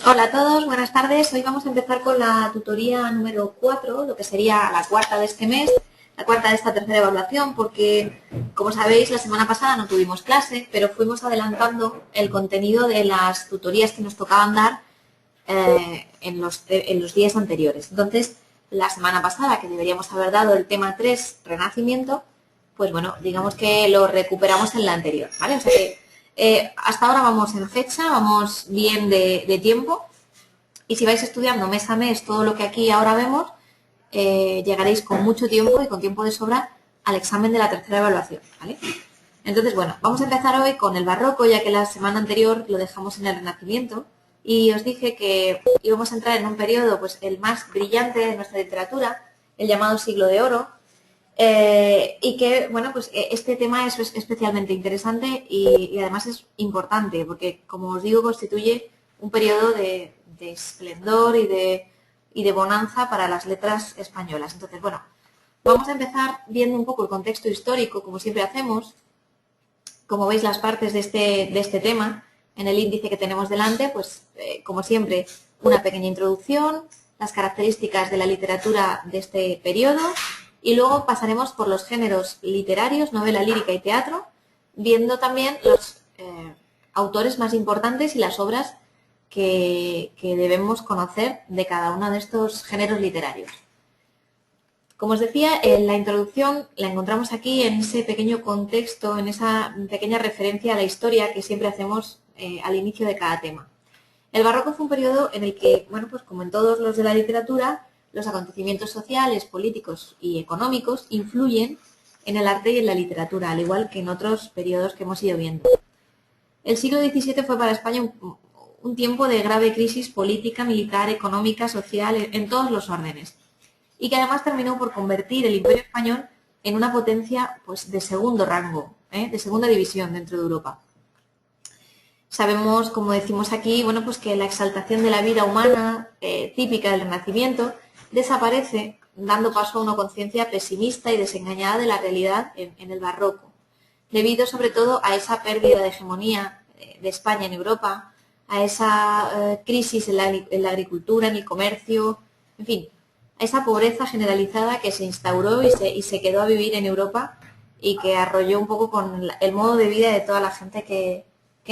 Hola a todos, buenas tardes. Hoy vamos a empezar con la tutoría número 4, lo que sería la cuarta de este mes, la cuarta de esta tercera evaluación, porque, como sabéis, la semana pasada no tuvimos clase, pero fuimos adelantando el contenido de las tutorías que nos tocaban dar en los días anteriores. Entonces, la semana pasada, que deberíamos haber dado el tema 3, Renacimiento, pues bueno, digamos que lo recuperamos en la anterior, ¿vale? O sea que hasta ahora vamos en fecha, vamos bien de tiempo, y si vais estudiando mes a mes todo lo que aquí ahora vemos, llegaréis con mucho tiempo y con tiempo de sobra al examen de la tercera evaluación, ¿vale? Entonces, bueno, vamos a empezar hoy con el barroco, ya que la semana anterior lo dejamos en el Renacimiento, y os dije que íbamos a entrar en un periodo, pues el más brillante de nuestra literatura, el llamado Siglo de Oro, y que, bueno, pues este tema es especialmente interesante y además es importante porque, como os digo, constituye un periodo de esplendor y de bonanza para las letras españolas. Entonces, bueno, vamos a empezar viendo un poco el contexto histórico, como siempre hacemos. Como veis, las partes de este tema en el índice que tenemos delante, pues como siempre, una pequeña introducción, las características de la literatura de este periodo, y luego pasaremos por los géneros literarios, novela lírica y teatro, viendo también los autores más importantes y las obras que debemos conocer de cada uno de estos géneros literarios. Como os decía, la introducción la encontramos aquí en ese pequeño contexto, en esa pequeña referencia a la historia que siempre hacemos al inicio de cada tema. El barroco fue un periodo en el que, bueno, pues como en todos los de la literatura, los acontecimientos sociales, políticos y económicos influyen en el arte y en la literatura, al igual que en otros periodos que hemos ido viendo. El siglo XVII fue para España un tiempo de grave crisis política, militar, económica, social, en todos los órdenes, y que además terminó por convertir el Imperio Español en una potencia, pues, de segundo rango, de segunda división dentro de Europa. Sabemos, como decimos aquí, bueno, pues que la exaltación de la vida humana, típica del Renacimiento, desaparece, dando paso a una conciencia pesimista y desengañada de la realidad en el barroco, debido sobre todo a esa pérdida de hegemonía de España en Europa, a esa crisis en la agricultura, en el comercio, en fin, a esa pobreza generalizada que se instauró y se quedó a vivir en Europa y que arrolló un poco con el modo de vida de toda la gente que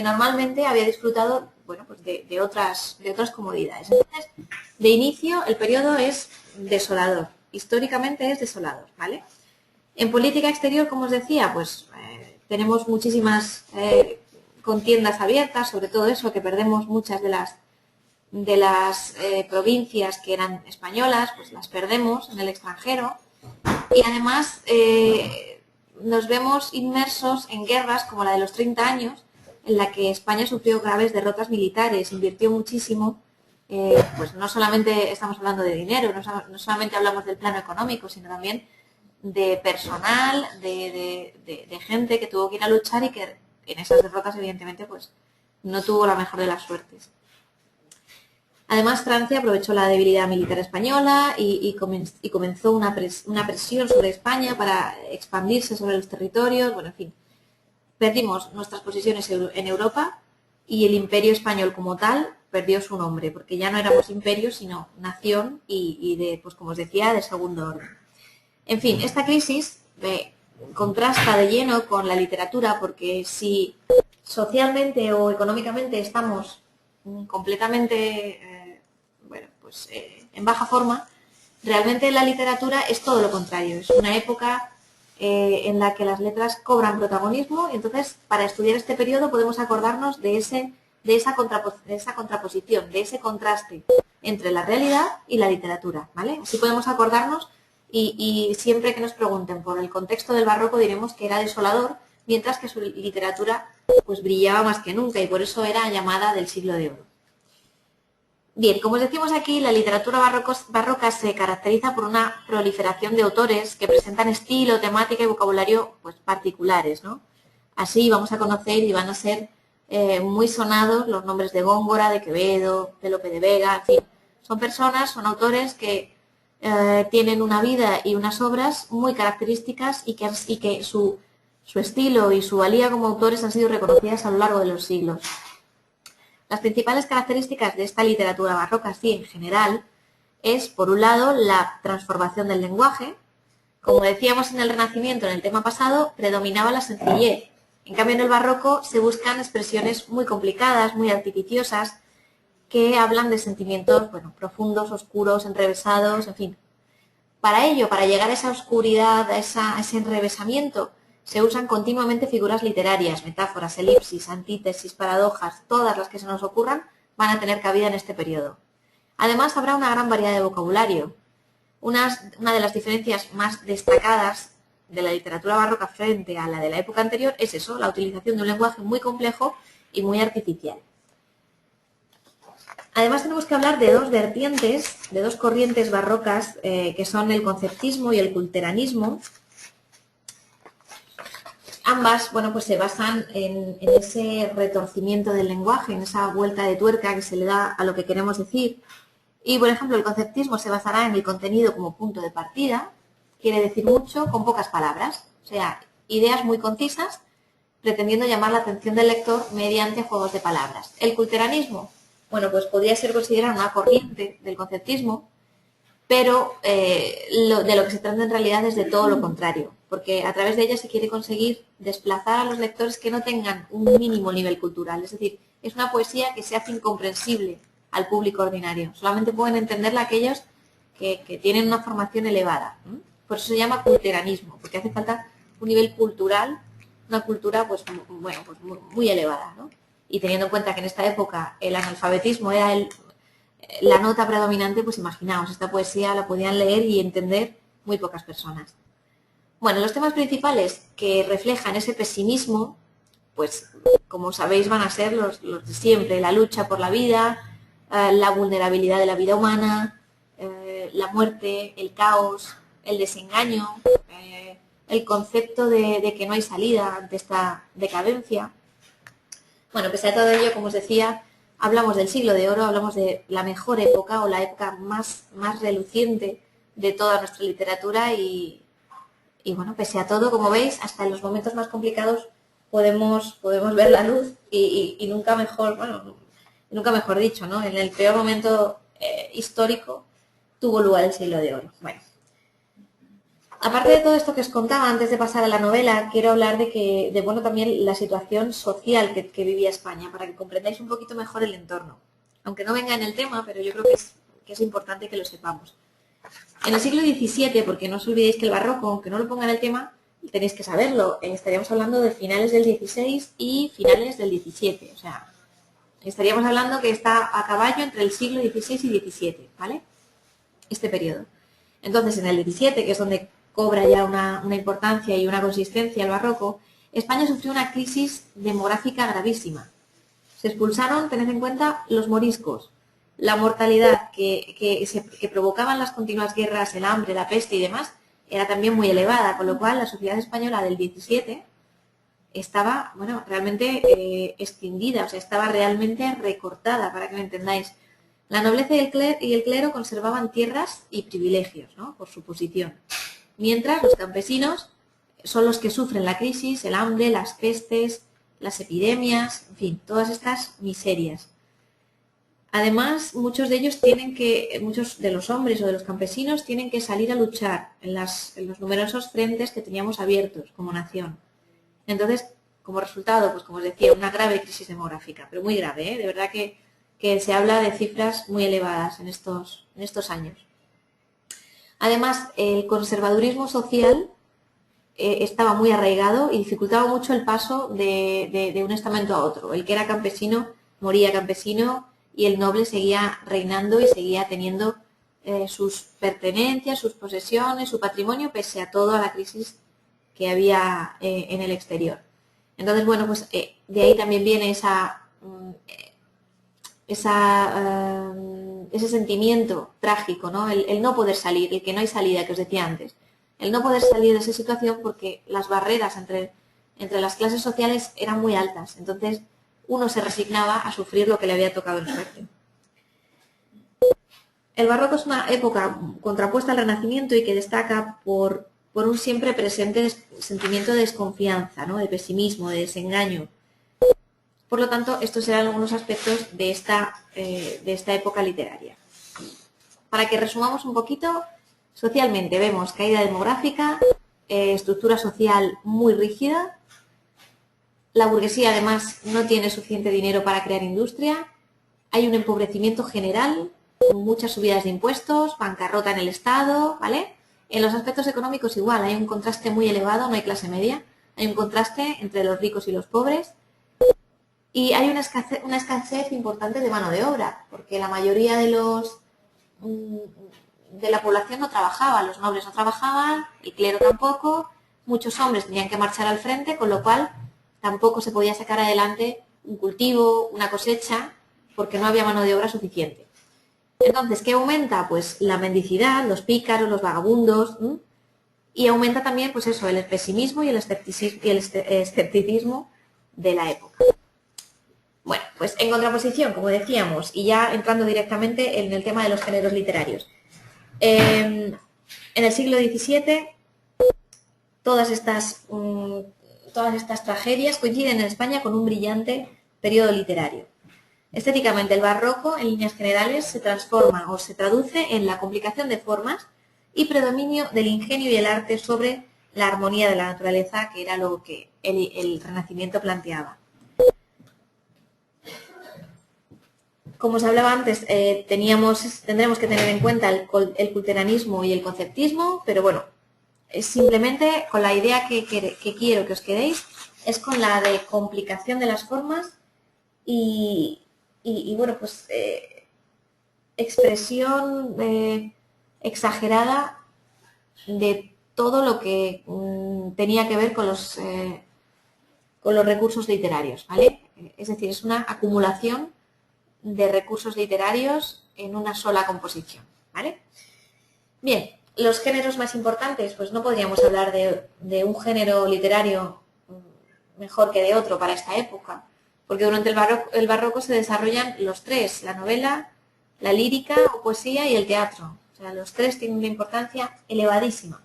normalmente había disfrutado, bueno, pues de otras comodidades. Entonces, de inicio, el periodo es desolador. Históricamente es desolador, ¿vale? En política exterior, como os decía, pues tenemos muchísimas contiendas abiertas, sobre todo eso, que perdemos muchas de las provincias que eran españolas, pues las perdemos en el extranjero, y además nos vemos inmersos en guerras como la de los 30 años, en la que España sufrió graves derrotas militares, invirtió muchísimo, pues no solamente estamos hablando de dinero, no solamente hablamos del plano económico, sino también de personal, de gente que tuvo que ir a luchar y que en esas derrotas evidentemente pues no tuvo la mejor de las suertes. Además, Francia aprovechó la debilidad militar española y comenzó una presión sobre España para expandirse sobre los territorios. Bueno, en fin, perdimos nuestras posiciones en Europa y el imperio español como tal perdió su nombre, porque ya no éramos imperio, sino nación y de, pues como os decía, de segundo orden. En fin, esta crisis contrasta de lleno con la literatura, porque si socialmente o económicamente estamos completamente en baja forma, realmente la literatura es todo lo contrario. Es una época en la que las letras cobran protagonismo, y entonces para estudiar este periodo podemos acordarnos de esa contraposición, de ese contraste entre la realidad y la literatura, ¿vale? Así podemos acordarnos y siempre que nos pregunten por el contexto del barroco diremos que era desolador, mientras que su literatura pues brillaba más que nunca y por eso era llamada del siglo de oro. Bien, como os decimos aquí, la literatura barroca se caracteriza por una proliferación de autores que presentan estilo, temática y vocabulario pues particulares, ¿no? Así vamos a conocer y van a ser muy sonados los nombres de Góngora, de Quevedo, de Lope de Vega, en fin. Son autores que tienen una vida y unas obras muy características y que su estilo y su valía como autores han sido reconocidas a lo largo de los siglos. Las principales características de esta literatura barroca, así en general, es, por un lado, la transformación del lenguaje. Como decíamos en el Renacimiento, en el tema pasado, predominaba la sencillez. En cambio, en el barroco se buscan expresiones muy complicadas, muy artificiosas, que hablan de sentimientos, bueno, profundos, oscuros, enrevesados, en fin. Para ello, para llegar a esa oscuridad, a ese enrevesamiento, se usan continuamente figuras literarias, metáforas, elipsis, antítesis, paradojas, todas las que se nos ocurran van a tener cabida en este periodo. Además, habrá una gran variedad de vocabulario. Una de las diferencias más destacadas de la literatura barroca frente a la de la época anterior es eso, la utilización de un lenguaje muy complejo y muy artificial. Además, tenemos que hablar de dos vertientes, de dos corrientes barrocas, que son el conceptismo y el culteranismo. Ambas, bueno, pues se basan en ese retorcimiento del lenguaje, en esa vuelta de tuerca que se le da a lo que queremos decir. Y, por ejemplo, el conceptismo se basará en el contenido como punto de partida, quiere decir mucho con pocas palabras, o sea, ideas muy concisas, pretendiendo llamar la atención del lector mediante juegos de palabras. El culteranismo, bueno, pues podría ser considerado una corriente del conceptismo, pero de lo que se trata en realidad es de todo lo contrario, porque a través de ella se quiere conseguir desplazar a los lectores que no tengan un mínimo nivel cultural, es decir, es una poesía que se hace incomprensible al público ordinario, solamente pueden entenderla aquellos que tienen una formación elevada, ¿no? Por eso se llama culteranismo, porque hace falta un nivel cultural, una cultura pues, bueno, pues muy elevada, ¿no? Y teniendo en cuenta que en esta época el analfabetismo era la nota predominante, pues imaginaos, esta poesía la podían leer y entender muy pocas personas. Bueno, los temas principales que reflejan ese pesimismo, pues como sabéis van a ser los de siempre, la lucha por la vida, la vulnerabilidad de la vida humana, la muerte, el caos, el desengaño, el concepto de que no hay salida ante esta decadencia. Bueno, pese a todo ello, como os decía, hablamos del siglo de oro, hablamos de la mejor época o la época más reluciente de toda nuestra literatura y bueno, pese a todo, como veis, hasta en los momentos más complicados podemos ver la luz y nunca mejor, bueno, nunca mejor dicho, ¿no? En el peor momento histórico tuvo lugar el siglo de oro. Bueno, aparte de todo esto que os contaba antes de pasar a la novela, quiero hablar de bueno, también la situación social que vivía España, para que comprendáis un poquito mejor el entorno. Aunque no venga en el tema, pero yo creo que es importante que lo sepamos. En el siglo XVII, porque no os olvidéis que el barroco, aunque no lo ponga en el tema, tenéis que saberlo, estaríamos hablando de finales del XVI y finales del XVII, o sea, estaríamos hablando que está a caballo entre el siglo XVI y XVII, ¿vale? Este periodo. Entonces, en el XVII, que es donde cobra ya una importancia y una consistencia el barroco, España sufrió una crisis demográfica gravísima. Se expulsaron, tened en cuenta, los moriscos. La mortalidad que provocaban las continuas guerras, el hambre, la peste y demás, era también muy elevada, con lo cual la sociedad española del XVII estaba, bueno, realmente extinguida, o sea, estaba realmente recortada, para que me entendáis. La nobleza y el clero conservaban tierras y privilegios, ¿no? Por su posición. Mientras los campesinos son los que sufren la crisis, el hambre, las pestes, las epidemias, en fin, todas estas miserias. Además, muchos de los hombres o de los campesinos tienen que salir a luchar en los numerosos frentes que teníamos abiertos como nación. Entonces, como resultado, pues como os decía, una grave crisis demográfica, pero muy grave, ¿eh? De verdad que se habla de cifras muy elevadas en estos años. Además, el conservadurismo social estaba muy arraigado y dificultaba mucho el paso de un estamento a otro. El que era campesino moría campesino y el noble seguía reinando y seguía teniendo sus pertenencias, sus posesiones, su patrimonio, pese a toda la crisis que había en el exterior. Entonces, bueno, pues de ahí también viene ese sentimiento trágico, ¿no? El no poder salir, el que no hay salida, que os decía antes. El no poder salir de esa situación porque las barreras entre las clases sociales eran muy altas. Entonces, uno se resignaba a sufrir lo que le había tocado en suerte. El barroco es una época contrapuesta al Renacimiento y que destaca por un siempre presente sentimiento de desconfianza, ¿no? De pesimismo, de desengaño. Por lo tanto, estos serán algunos aspectos de esta época literaria. Para que resumamos un poquito, socialmente vemos caída demográfica, estructura social muy rígida, la burguesía además no tiene suficiente dinero para crear industria, hay un empobrecimiento general, muchas subidas de impuestos, bancarrota en el Estado, ¿vale? En los aspectos económicos igual, hay un contraste muy elevado, no hay clase media, hay un contraste entre los ricos y los pobres y hay una escasez importante de mano de obra, porque la mayoría de la población no trabajaba, los nobles no trabajaban, el clero tampoco, muchos hombres tenían que marchar al frente, con lo cual tampoco se podía sacar adelante un cultivo, una cosecha, porque no había mano de obra suficiente. Entonces, ¿qué aumenta? Pues la mendicidad, los pícaros, los vagabundos, y aumenta también, pues eso, el pesimismo y el escepticismo de la época. Bueno, pues en contraposición, como decíamos, y ya entrando directamente en el tema de los géneros literarios. En el siglo XVII, todas estas tragedias coinciden en España con un brillante periodo literario. Estéticamente, el barroco, en líneas generales, se transforma o se traduce en la complicación de formas y predominio del ingenio y el arte sobre la armonía de la naturaleza, que era lo que el Renacimiento planteaba. Como os hablaba antes, tendremos que tener en cuenta el culteranismo y el conceptismo, pero bueno, es simplemente con la idea que quiero que os quedéis, es con la de complicación de las formas y bueno, pues expresión exagerada de todo lo que tenía que ver con los recursos literarios, ¿vale? Es decir, es una acumulación de recursos literarios en una sola composición, ¿vale? Bien, los géneros más importantes, pues no podríamos hablar de un género literario mejor que de otro para esta época, porque durante el barroco se desarrollan los tres, la novela, la lírica o poesía y el teatro. O sea, los tres tienen una importancia elevadísima.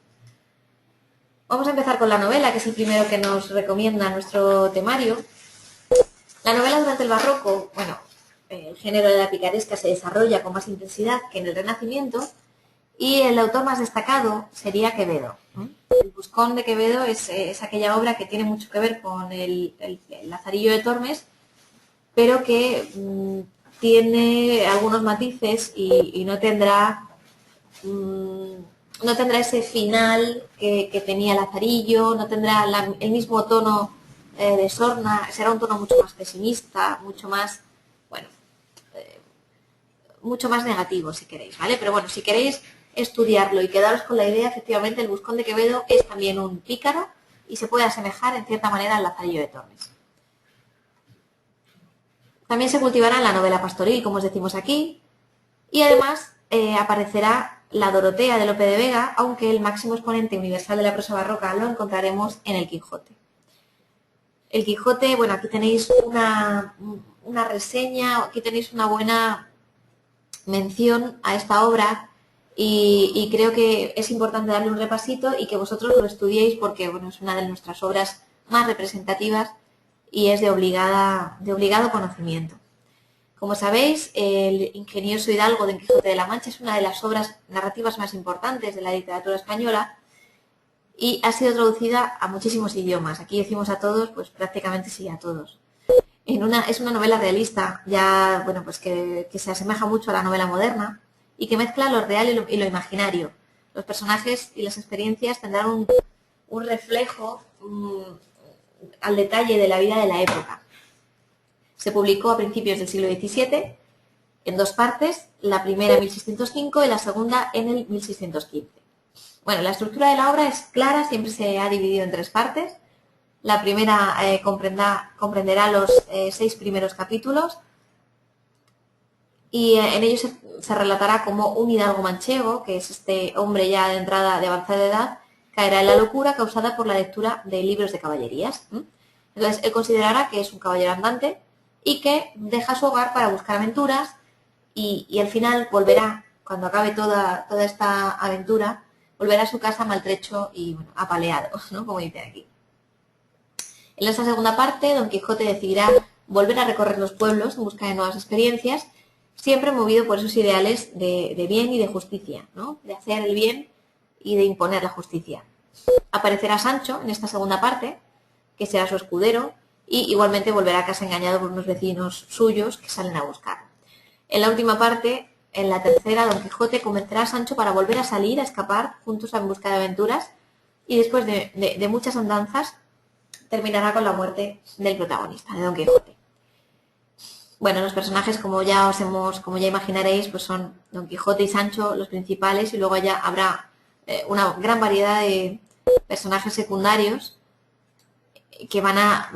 Vamos a empezar con la novela, que es el primero que nos recomienda nuestro temario. La novela durante el barroco, bueno, el género de la picaresca se desarrolla con más intensidad que en el Renacimiento y el autor más destacado sería Quevedo. El Buscón de Quevedo es aquella obra que tiene mucho que ver con el Lazarillo de Tormes, pero que tiene algunos matices y no tendrá ese final que tenía Lazarillo, no tendrá el mismo tono de sorna, será un tono mucho más pesimista, mucho más, bueno, mucho más negativo si queréis, ¿vale? Pero bueno, si queréis estudiarlo y quedaros con la idea, efectivamente el Buscón de Quevedo es también un pícaro y se puede asemejar en cierta manera al Lazarillo de Tormes. También se cultivará la novela pastoril, como os decimos aquí, y además aparecerá la Dorotea de Lope de Vega, aunque el máximo exponente universal de la prosa barroca lo encontraremos en el Quijote. El Quijote, bueno, aquí tenéis una reseña, aquí tenéis una buena mención a esta obra y creo que es importante darle un repasito y que vosotros lo estudiéis porque, bueno, es una de nuestras obras más representativas y es de obligado conocimiento. Como sabéis, el ingenioso hidalgo de Don Quijote de la Mancha es una de las obras narrativas más importantes de la literatura española y ha sido traducida a muchísimos idiomas. Aquí decimos a todos, pues prácticamente sí, a todos. Es una novela realista, ya, bueno, pues que se asemeja mucho a la novela moderna y que mezcla lo real y lo imaginario. Los personajes y las experiencias tendrán un reflejo al detalle de la vida de la época. Se publicó a principios del siglo XVII en dos partes, la primera en 1605 y la segunda en el 1615. Bueno, la estructura de la obra es clara, siempre se ha dividido en tres partes. La primera comprenderá los 6 primeros capítulos y en ellos se relatará como un hidalgo manchego, que es este hombre ya de avanzada edad, caerá en la locura causada por la lectura de libros de caballerías. Entonces, él considerará que es un caballero andante y que deja su hogar para buscar aventuras y al final volverá, cuando acabe toda esta aventura, volverá a su casa maltrecho y bueno, apaleado, ¿no? Como dice aquí. En esta segunda parte, Don Quijote decidirá volver a recorrer los pueblos en busca de nuevas experiencias, siempre movido por esos ideales de bien y de justicia, ¿no? De hacer el bien y de imponer la justicia. Aparecerá Sancho en esta segunda parte, que será su escudero, y igualmente volverá a casa engañado por unos vecinos suyos que salen a buscar. En la última parte, en la tercera, Don Quijote convencerá a Sancho para volver a salir, a escapar juntos en busca de aventuras, y después de muchas andanzas terminará con la muerte del protagonista, de Don Quijote. Bueno, los personajes, como ya imaginaréis, pues son Don Quijote y Sancho los principales, y luego ya habrá una gran variedad de personajes secundarios que van a,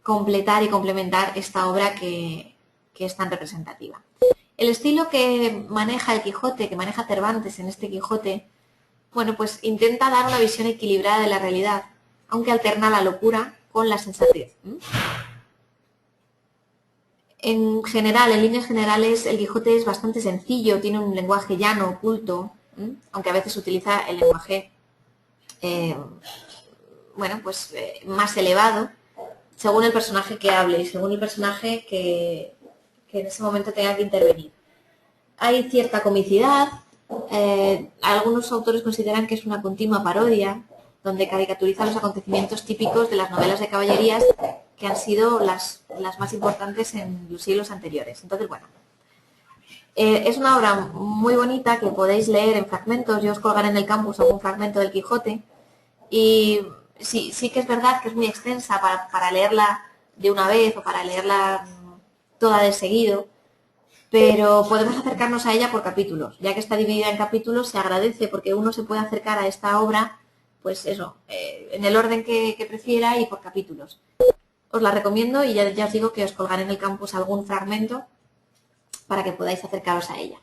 completar y complementar esta obra que es tan representativa. El estilo que maneja el Quijote, que maneja Cervantes en este Quijote, bueno, pues intenta dar una visión equilibrada de la realidad, aunque alterna la locura con la sensatez. En general, en líneas generales, el Quijote es bastante sencillo, tiene un lenguaje llano, culto, aunque a veces utiliza el lenguaje más elevado, según el personaje que hable y según el personaje que en ese momento tenga que intervenir. Hay cierta comicidad, algunos autores consideran que es una continua parodia, donde caricaturiza los acontecimientos típicos de las novelas de caballerías que han sido las más importantes en los siglos anteriores. Entonces, bueno, es una obra muy bonita que podéis leer en fragmentos. Yo os colgaré en el campus algún fragmento del Quijote, y sí que es verdad que es muy extensa para leerla de una vez o para leerla toda de seguido, pero podemos acercarnos a ella por capítulos. Ya que está dividida en capítulos, se agradece porque uno se puede acercar a esta obra, pues eso, en el orden que prefiera y por capítulos. Os la recomiendo y ya os digo que os colgaré en el campus algún fragmento para que podáis acercaros a ella.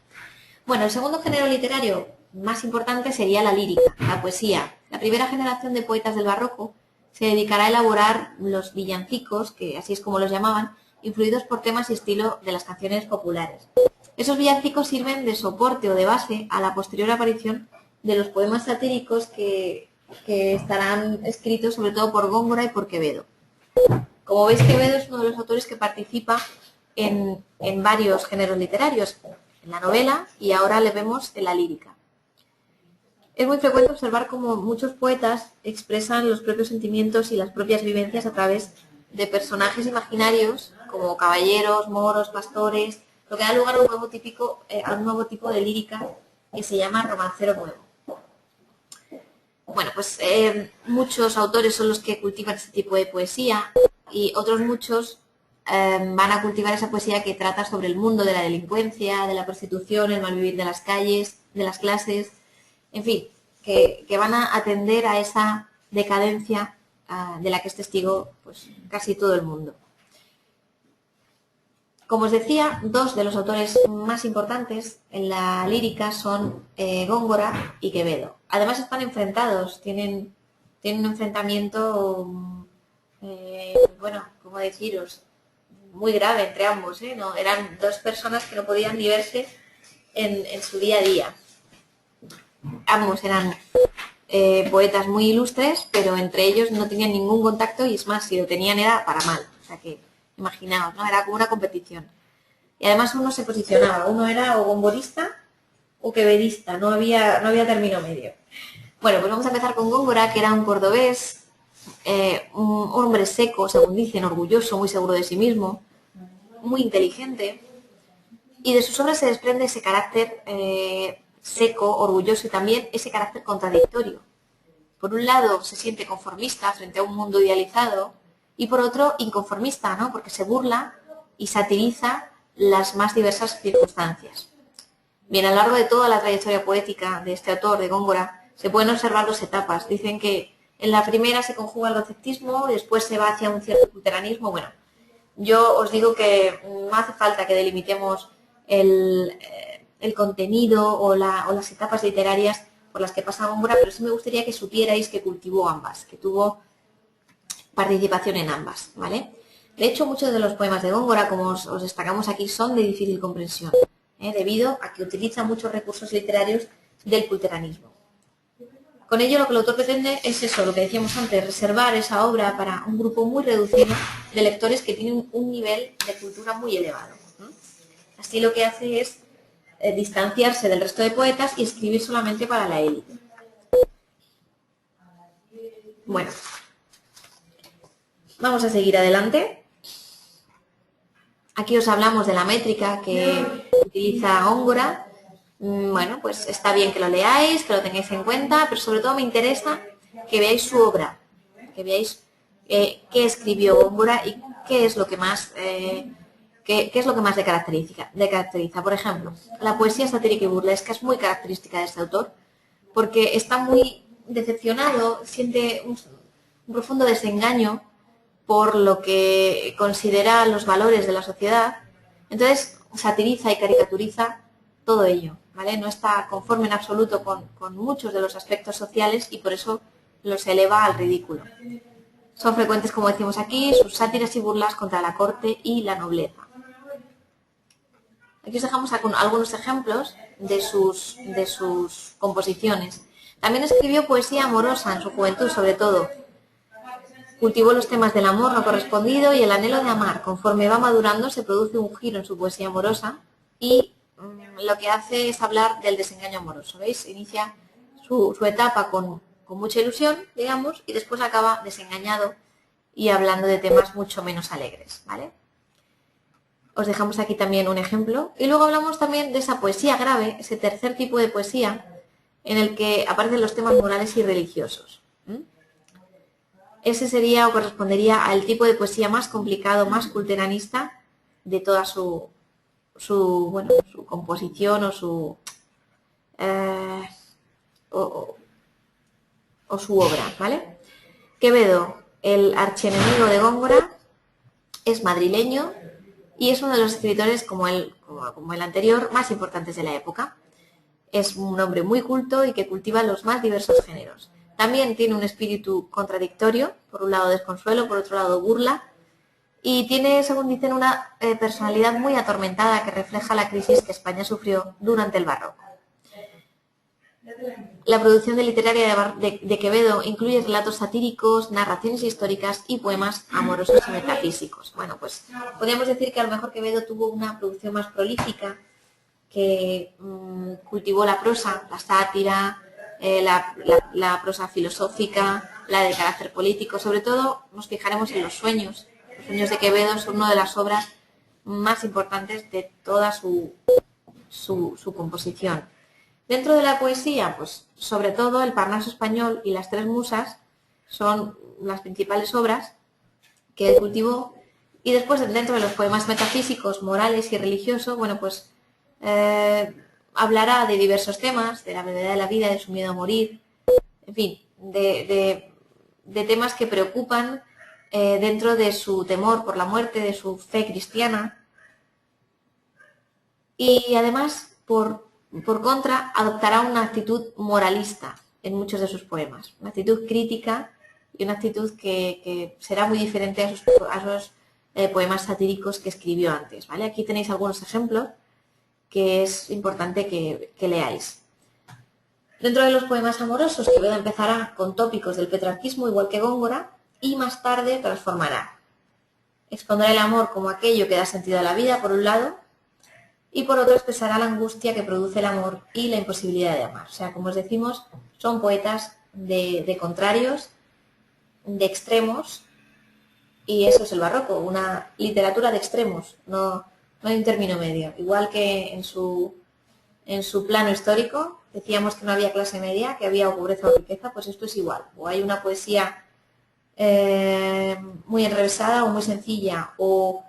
Bueno, el segundo género literario más importante sería la lírica, la poesía. La primera generación de poetas del barroco se dedicará a elaborar los villancicos, que así es como los llamaban, influidos por temas y estilo de las canciones populares. Esos villancicos sirven de soporte o de base a la posterior aparición de los poemas satíricos que estarán escritos sobre todo por Góngora y por Quevedo. Como veis, Quevedo es uno de los autores que participa en varios géneros literarios, en la novela y ahora le vemos en la lírica. Es muy frecuente observar cómo muchos poetas expresan los propios sentimientos y las propias vivencias a través de personajes imaginarios como caballeros, moros, pastores, lo que da lugar a un nuevo tipo de lírica que se llama romancero nuevo. Bueno, pues muchos autores son los que cultivan este tipo de poesía y otros muchos van a cultivar esa poesía que trata sobre el mundo de la delincuencia, de la prostitución, el malvivir de las calles, de las clases, en fin, que van a atender a esa decadencia de la que es testigo pues, casi todo el mundo. Como os decía, dos de los autores más importantes en la lírica son Góngora y Quevedo. Además están enfrentados, tienen un enfrentamiento, ¿cómo deciros? Muy grave entre ambos, ¿no? Eran dos personas que no podían ni verse en su día a día. Ambos eran poetas muy ilustres, pero entre ellos no tenían ningún contacto y es más, si lo tenían era para mal. O sea que, imaginaos, ¿no? Era como una competición. Y además uno se posicionaba, uno era o gomborista o quevedista, no había término medio. Bueno, pues vamos a empezar con Góngora, que era un cordobés, un hombre seco, según dicen, orgulloso, muy seguro de sí mismo, muy inteligente, y de sus obras se desprende ese carácter seco, orgulloso y también ese carácter contradictorio. Por un lado se siente conformista frente a un mundo idealizado y por otro inconformista, ¿no? Porque se burla y satiriza las más diversas circunstancias. Bien, a lo largo de toda la trayectoria poética de este autor, de Góngora, se pueden observar dos etapas. Dicen que en la primera se conjuga el conceptismo y después se va hacia un cierto culteranismo. Bueno, yo os digo que no hace falta que delimitemos el contenido o las etapas literarias por las que pasa Góngora, pero sí me gustaría que supierais que cultivó ambas, que tuvo participación en ambas, ¿vale? De hecho, muchos de los poemas de Góngora, como os destacamos aquí, son de difícil comprensión, debido a que utiliza muchos recursos literarios del culteranismo. Con ello lo que el autor pretende es eso, lo que decíamos antes, reservar esa obra para un grupo muy reducido de lectores que tienen un nivel de cultura muy elevado. Así lo que hace es distanciarse del resto de poetas y escribir solamente para la élite. Bueno, vamos a seguir adelante. Aquí os hablamos de la métrica que utiliza Góngora. Bueno, pues está bien que lo leáis, que lo tengáis en cuenta, pero sobre todo me interesa que veáis su obra, que veáis qué escribió Góngora y qué es lo que más, qué es lo que más le caracteriza. Por ejemplo, la poesía satírica y burlesca es muy característica de este autor, porque está muy decepcionado, siente un profundo desengaño por lo que considera los valores de la sociedad, entonces satiriza y caricaturiza todo ello, ¿vale? No está conforme en absoluto con muchos de los aspectos sociales y por eso los eleva al ridículo. Son frecuentes, como decimos aquí, sus sátiras y burlas contra la corte y la nobleza. Aquí os dejamos algunos ejemplos de sus composiciones. También escribió poesía amorosa en su juventud, sobre todo. Cultivó los temas del amor no correspondido y el anhelo de amar. Conforme va madurando se produce un giro en su poesía amorosa y lo que hace es hablar del desengaño amoroso. ¿Veis? Inicia su etapa con mucha ilusión, digamos, y después acaba desengañado y hablando de temas mucho menos alegres, ¿vale? Os dejamos aquí también un ejemplo. Y luego hablamos también de esa poesía grave, ese tercer tipo de poesía en el que aparecen los temas morales y religiosos. Ese sería o correspondería al tipo de poesía más complicado, más culteranista de toda su composición o su obra, ¿vale? Quevedo, el archienemigo de Góngora, es madrileño y es uno de los escritores como el anterior más importantes de la época. Es un hombre muy culto y que cultiva los más diversos géneros. También tiene un espíritu contradictorio, por un lado desconsuelo, por otro lado burla, y tiene, según dicen, una personalidad muy atormentada que refleja la crisis que España sufrió durante el Barroco. La producción literaria de Quevedo incluye relatos satíricos, narraciones históricas y poemas amorosos y metafísicos. Bueno, pues podríamos decir que a lo mejor Quevedo tuvo una producción más prolífica, que cultivó la prosa, la sátira, la prosa filosófica, la de carácter político. Sobre todo nos fijaremos en los sueños. Los sueños de Quevedo son una de las obras más importantes de toda su composición. Dentro de la poesía, pues sobre todo el Parnaso español y las Tres Musas son las principales obras que él cultivó. Y después, dentro de los poemas metafísicos, morales y religiosos, bueno, pues hablará de diversos temas, de la brevedad de la vida, de su miedo a morir, en fin, de temas que preocupan dentro de su temor por la muerte, de su fe cristiana. Y además, por contra, adoptará una actitud moralista en muchos de sus poemas, una actitud crítica y una actitud que será muy diferente a esos poemas satíricos que escribió antes, ¿vale? Aquí tenéis algunos ejemplos que es importante que leáis. Dentro de los poemas amorosos, Quevedo empezará con tópicos del petrarquismo, igual que Góngora, y más tarde transformará. Expondrá el amor como aquello que da sentido a la vida, por un lado, y por otro expresará la angustia que produce el amor y la imposibilidad de amar. O sea, como os decimos, son poetas de contrarios, de extremos, y eso es el barroco, una literatura de extremos, no hay un término medio. Igual que en su plano histórico decíamos que no había clase media, que había pobreza o riqueza, pues esto es igual. O hay una poesía muy enrevesada o muy sencilla, o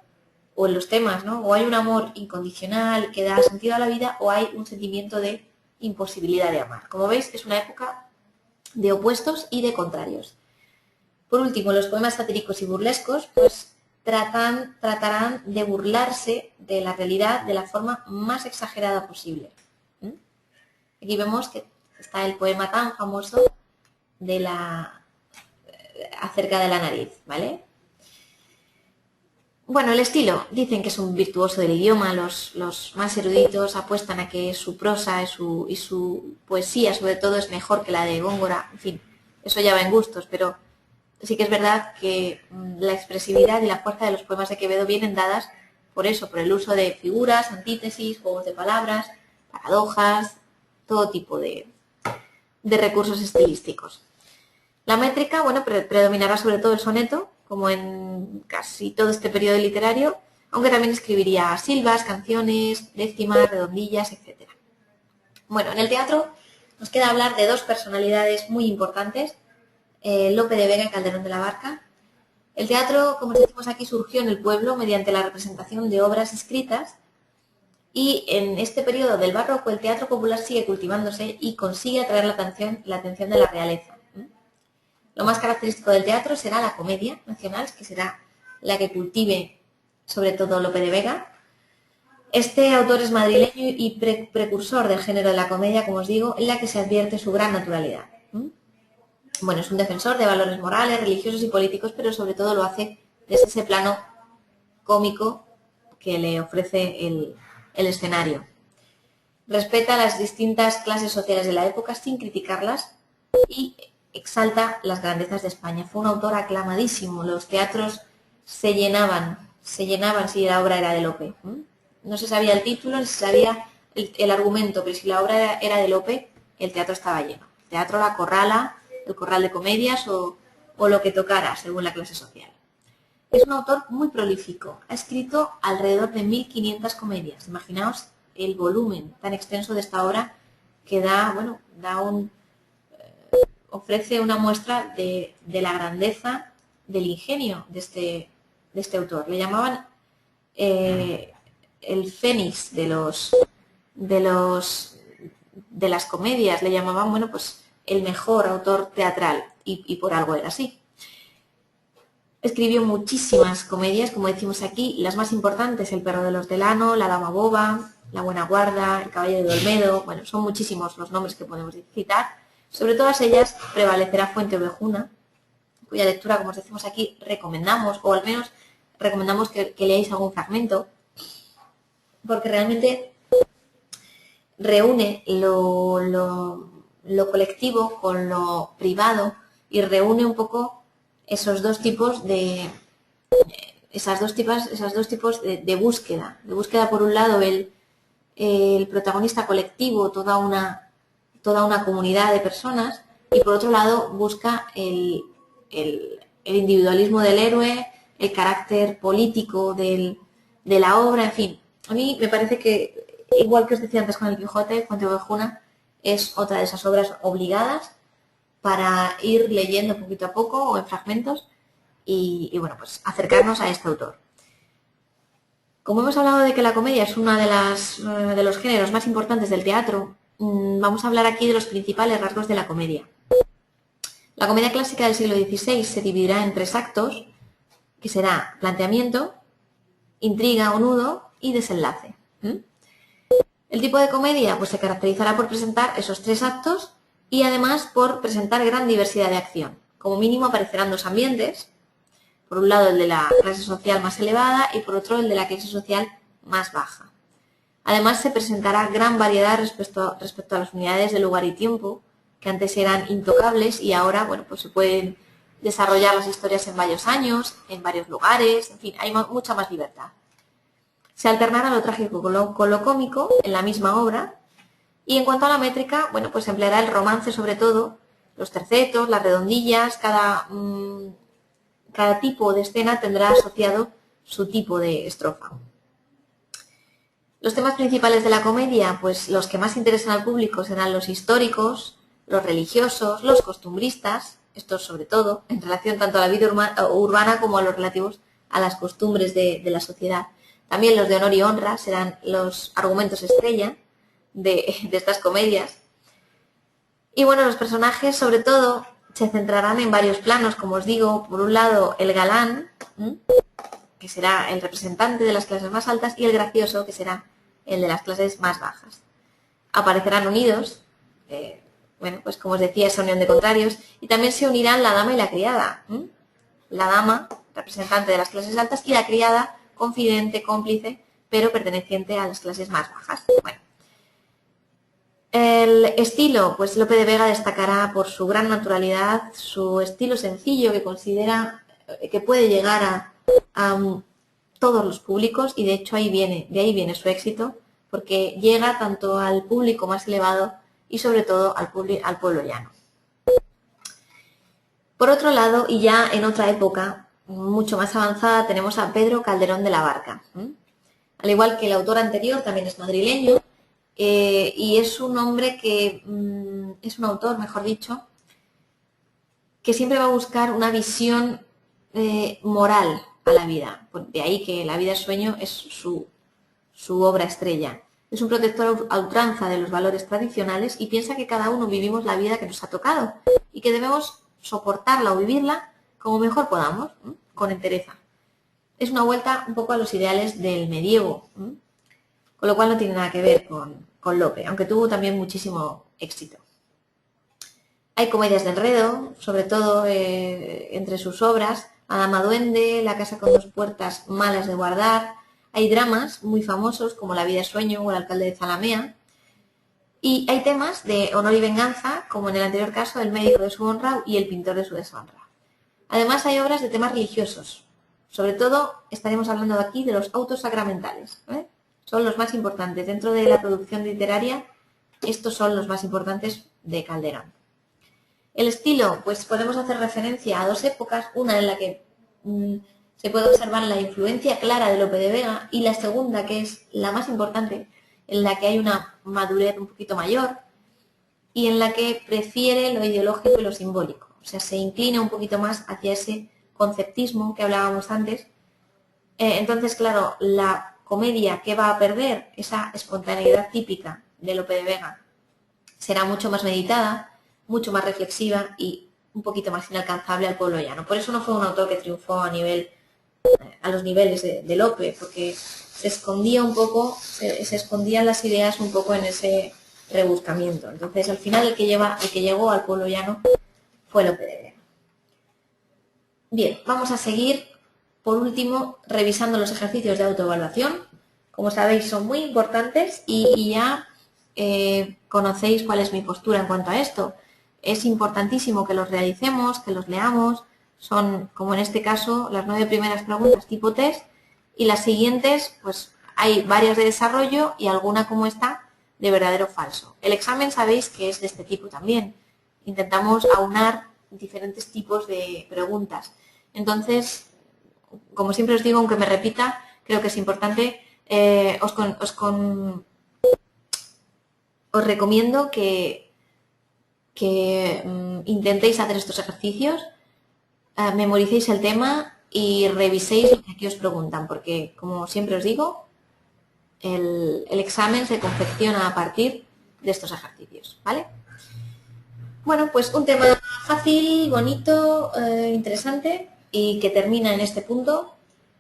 en los temas, ¿no? O hay un amor incondicional que da sentido a la vida, o hay un sentimiento de imposibilidad de amar. Como veis, es una época de opuestos y de contrarios. Por último, los poemas satíricos y burlescos, pues tratarán de burlarse de la realidad de la forma más exagerada posible. Aquí vemos que está el poema tan famoso acerca de la nariz, ¿vale? Bueno, el estilo. Dicen que es un virtuoso del idioma. Los más eruditos apuestan a que su prosa y su poesía, sobre todo, es mejor que la de Góngora. En fin, eso ya va en gustos, pero sí que es verdad que la expresividad y la fuerza de los poemas de Quevedo vienen dadas por eso, por el uso de figuras, antítesis, juegos de palabras, paradojas, todo tipo de recursos estilísticos. La métrica, bueno, predominará sobre todo el soneto, como en casi todo este periodo literario, aunque también escribiría silvas, canciones, décimas, redondillas, etc. Bueno, en el teatro nos queda hablar de dos personalidades muy importantes, Lope de Vega y Calderón de la Barca. El teatro, como decimos aquí, surgió en el pueblo mediante la representación de obras escritas y en este periodo del barroco el teatro popular sigue cultivándose y consigue atraer la atención de la realeza. Lo más característico del teatro será la comedia nacional, que será la que cultive sobre todo Lope de Vega. Este autor es madrileño y precursor del género de la comedia, como os digo, en la que se advierte su gran naturalidad. Bueno, es un defensor de valores morales, religiosos y políticos, pero sobre todo lo hace desde ese plano cómico que le ofrece el escenario. Respeta las distintas clases sociales de la época sin criticarlas y exalta las grandezas de España. Fue un autor aclamadísimo, los teatros se llenaban si la obra era de Lope. No se sabía el título, no se sabía el argumento, pero si la obra era de Lope, el teatro estaba lleno. El teatro, la corrala, el corral de comedias o lo que tocara, según la clase social. Es un autor muy prolífico. Ha escrito alrededor de 1500 comedias. Imaginaos el volumen tan extenso de esta obra que ofrece una muestra de la grandeza del ingenio de este autor. Le llamaban el fénix de las comedias, le llamaban, bueno, pues el mejor autor teatral y por algo era así. Escribió muchísimas comedias, como decimos aquí, las más importantes, El perro del hortelano, La dama boba, La buena guarda, El caballero de Olmedo, bueno, son muchísimos los nombres que podemos citar. Sobre todas ellas prevalecerá Fuente Ovejuna, cuya lectura, como os decimos aquí, recomendamos, o al menos recomendamos que leáis algún fragmento, porque realmente reúne lo colectivo con lo privado y reúne un poco esas dos tipos de búsqueda. De búsqueda, por un lado, el protagonista colectivo, toda una comunidad de personas, y por otro lado busca el individualismo del héroe, el carácter político de la obra, en fin. A mí me parece que, igual que os decía antes con El Quijote, Fuente Ovejuna es otra de esas obras obligadas para ir leyendo poquito a poco o en fragmentos y bueno, pues acercarnos a este autor. Como hemos hablado de que la comedia es uno de los géneros más importantes del teatro, vamos a hablar aquí de los principales rasgos de la comedia. La comedia clásica del siglo XVI se dividirá en 3 actos, que será planteamiento, intriga o nudo y desenlace. El tipo de comedia pues se caracterizará por presentar esos 3 actos y además por presentar gran diversidad de acción. Como mínimo aparecerán 2 ambientes, por un lado el de la clase social más elevada y por otro el de la clase social más baja. Además se presentará gran variedad respecto a las unidades de lugar y tiempo, que antes eran intocables y ahora, bueno, pues se pueden desarrollar las historias en varios años, en varios lugares, en fin, hay mucha más libertad. Se alternará lo trágico con lo cómico en la misma obra y en cuanto a la métrica, bueno, pues se empleará el romance sobre todo, los tercetos, las redondillas, cada tipo de escena tendrá asociado su tipo de estrofa. Los temas principales de la comedia, pues los que más interesan al público serán los históricos, los religiosos, los costumbristas, estos sobre todo, en relación tanto a la vida urbana como a los relativos a las costumbres de la sociedad. También los de honor y honra serán los argumentos estrella de estas comedias. Y bueno, los personajes sobre todo se centrarán en varios planos, como os digo, por un lado el galán, que será el representante de las clases más altas, y el gracioso, que será el de las clases más bajas. Aparecerán unidos, bueno, pues como os decía, esa unión de contrarios, y también se unirán la dama y la criada. La dama, representante de las clases altas, y la criada, confidente, cómplice, pero perteneciente a las clases más bajas. Bueno. El estilo, pues Lope de Vega destacará por su gran naturalidad, su estilo sencillo que considera que puede llegar a todos los públicos y de hecho de ahí viene su éxito, porque llega tanto al público más elevado y sobre todo al pueblo llano. Por otro lado, y ya en otra época, mucho más avanzada, tenemos a Pedro Calderón de la Barca. Al igual que el autor anterior, también es madrileño, y es un hombre que, es un autor, mejor dicho, que siempre va a buscar una visión moral a la vida. De ahí que La vida es sueño es su obra estrella. Es un protector a ultranza de los valores tradicionales y piensa que cada uno vivimos la vida que nos ha tocado y que debemos soportarla o vivirla como mejor podamos, con entereza. Es una vuelta un poco a los ideales del medievo, con lo cual no tiene nada que ver con Lope, aunque tuvo también muchísimo éxito. Hay comedias de enredo, sobre todo entre sus obras, La dama duende, La casa con dos puertas malas de guardar. Hay dramas muy famosos como La vida es sueño o El alcalde de Zalamea. Y hay temas de honor y venganza, como en el anterior caso El médico de su honra y El pintor de su deshonra. Además hay obras de temas religiosos. Sobre todo estaremos hablando aquí de los autos sacramentales. Son los más importantes. Dentro de la producción literaria, estos son los más importantes de Calderón. El estilo, pues podemos hacer referencia a dos épocas, una en la que se puede observar la influencia clara de Lope de Vega y la segunda, que es la más importante, en la que hay una madurez un poquito mayor y en la que prefiere lo ideológico y lo simbólico. O sea, se inclina un poquito más hacia ese conceptismo que hablábamos antes. Entonces, claro, la comedia que va a perder esa espontaneidad típica de Lope de Vega será mucho más meditada, mucho más reflexiva y un poquito más inalcanzable al pueblo llano. Por eso no fue un autor que triunfó a los niveles de Lope, porque se escondía un poco, se escondían las ideas un poco en ese rebuscamiento. Entonces, al final el que llegó al pueblo llano fue Lope de Vega. Bien, vamos a seguir, por último, revisando los ejercicios de autoevaluación. Como sabéis, son muy importantes y ya conocéis cuál es mi postura en cuanto a esto. Es importantísimo que los realicemos, que los leamos. Son, como en este caso, las 9 primeras preguntas tipo test y las siguientes, pues hay varias de desarrollo y alguna como esta de verdadero o falso. El examen sabéis que es de este tipo también. Intentamos aunar diferentes tipos de preguntas. Entonces, como siempre os digo, aunque me repita, creo que es importante, os recomiendo que intentéis hacer estos ejercicios, memoricéis el tema y reviséis lo que aquí os preguntan, porque, como siempre os digo, el examen se confecciona a partir de estos ejercicios, ¿vale? Bueno, pues un tema fácil, bonito, interesante y que termina en este punto.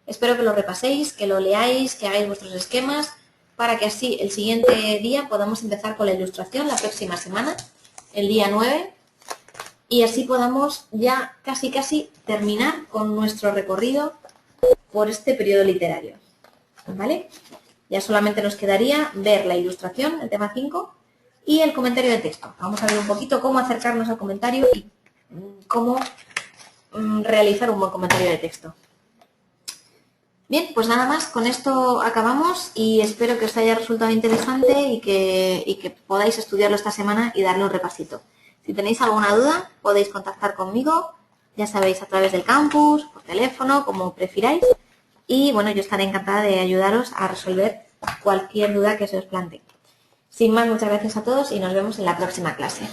Espero que lo repaséis, que lo leáis, que hagáis vuestros esquemas, para que así el siguiente día podamos empezar con la ilustración la próxima semana, el día 9, y así podamos ya casi terminar con nuestro recorrido por este periodo literario, ¿vale? Ya solamente nos quedaría ver la ilustración, el tema 5, y el comentario de texto. Vamos a ver un poquito cómo acercarnos al comentario y cómo realizar un buen comentario de texto. Bien, pues nada más, con esto acabamos y espero que os haya resultado interesante y que podáis estudiarlo esta semana y darle un repasito. Si tenéis alguna duda, podéis contactar conmigo, ya sabéis, a través del campus, por teléfono, como prefiráis. Y bueno, yo estaré encantada de ayudaros a resolver cualquier duda que se os plantee. Sin más, muchas gracias a todos y nos vemos en la próxima clase.